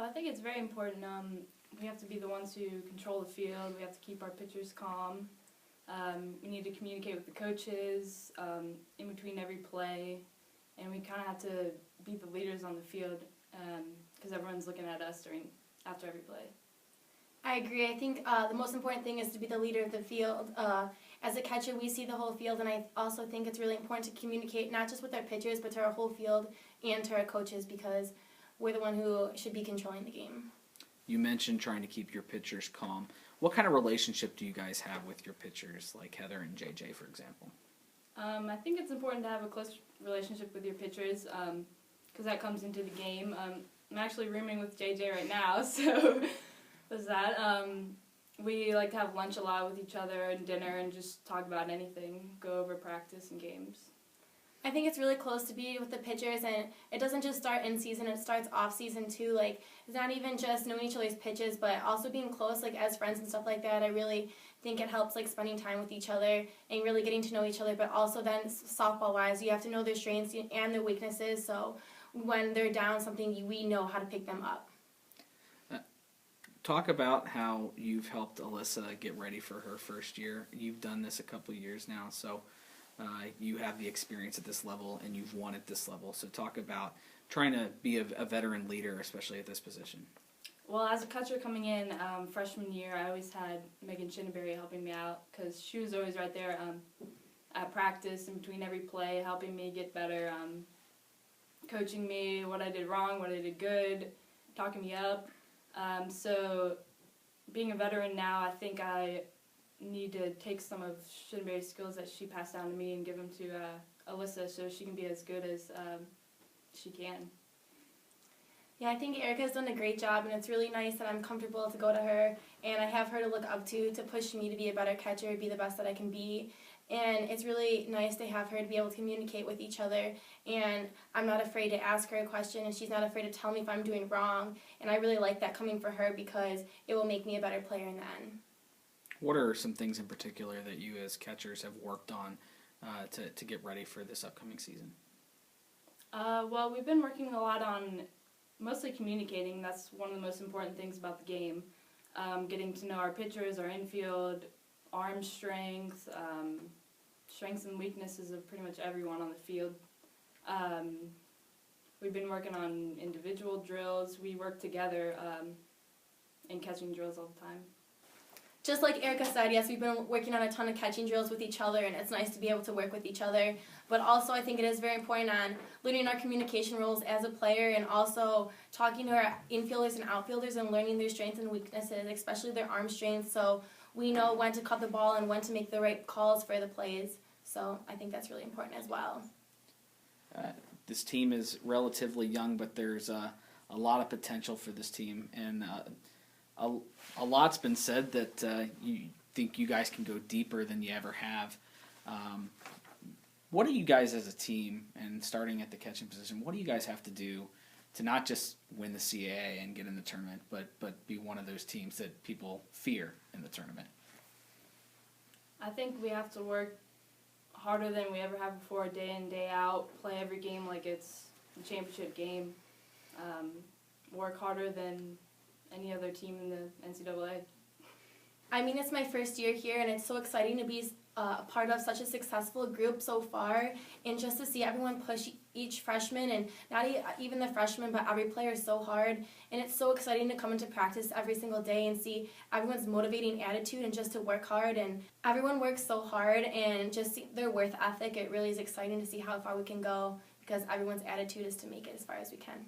I think it's very important. We have to be the ones who control the field. We have to keep our pitchers calm. We need to communicate with the coaches in between every play, and we kind of have to be the leaders on the field because everyone's looking at us after every play. I agree. I think the most important thing is to be the leader of the field. As a catcher, we see the whole field, and I also think it's really important to communicate not just with our pitchers, but to our whole field and to our coaches, because we're the one who should be controlling the game. You mentioned trying to keep your pitchers calm. What kind of relationship do you guys have with your pitchers, like Heather and JJ, for example? I think it's important to have a close relationship with your pitchers because that comes into the game. I'm actually rooming with JJ right now, so there's that. We like to have lunch a lot with each other and dinner and just talk about anything, go over practice and games. I think it's really close to be with the pitchers, and it doesn't just start in season, it starts off season too. Like, it's not even just knowing each other's pitches, but also being close, like, as friends and stuff like that. I really think it helps, like, spending time with each other and really getting to know each other, but also then softball-wise, you have to know their strengths and their weaknesses, so when they're down something, we know how to pick them up. Talk about how you've helped Alyssa get ready for her first year. You've done this a couple of years now, so you have the experience at this level and you've won at this level. So talk about trying to be a veteran leader, especially at this position. Well, as a catcher coming in freshman year, I always had Megan Chinnaberry helping me out because she was always right there at practice in between every play, helping me get better, coaching me what I did wrong, what I did good, talking me up. So being a veteran now, I think I need to take some of Chinnaberry's skills that she passed down to me and give them to Alyssa so she can be as good as she can. Yeah, I think Erica's done a great job, and it's really nice that I'm comfortable to go to her, and I have her to look up to push me to be a better catcher, be the best that I can be. And it's really nice to have her to be able to communicate with each other, and I'm not afraid to ask her a question, and she's not afraid to tell me if I'm doing wrong, and I really like that coming from her because it will make me a better player in the end. What are some things in particular that you as catchers have worked on to get ready for this upcoming season? Well, we've been working a lot on mostly communicating. That's one of the most important things about the game. Getting to know our pitchers, our infield, arm strength, strengths and weaknesses of pretty much everyone on the field. We've been working on individual drills. We work together in catching drills all the time. Just like Erica said, yes, we've been working on a ton of catching drills with each other, and it's nice to be able to work with each other. But also I think it is very important on learning our communication roles as a player and also talking to our infielders and outfielders and learning their strengths and weaknesses, especially their arm strength, so we know when to cut the ball and when to make the right calls for the plays. So I think that's really important as well. This team is relatively young, but there's a lot of potential for this team, and a lot's been said that you think you guys can go deeper than you ever have. What do you guys as a team, and starting at the catching position, what do you guys have to do to not just win the CAA and get in the tournament, but be one of those teams that people fear in the tournament? I think we have to work harder than we ever have before, day in, day out, play every game like it's a championship game, work harder than any other team in the NCAA. I mean, it's my first year here, and it's so exciting to be a part of such a successful group so far, and just to see everyone push each freshman, and not even the freshmen, but every player so hard. And it's so exciting to come into practice every single day and see everyone's motivating attitude and just to work hard. And everyone works so hard, and just see their work ethic. It really is exciting to see how far we can go because everyone's attitude is to make it as far as we can.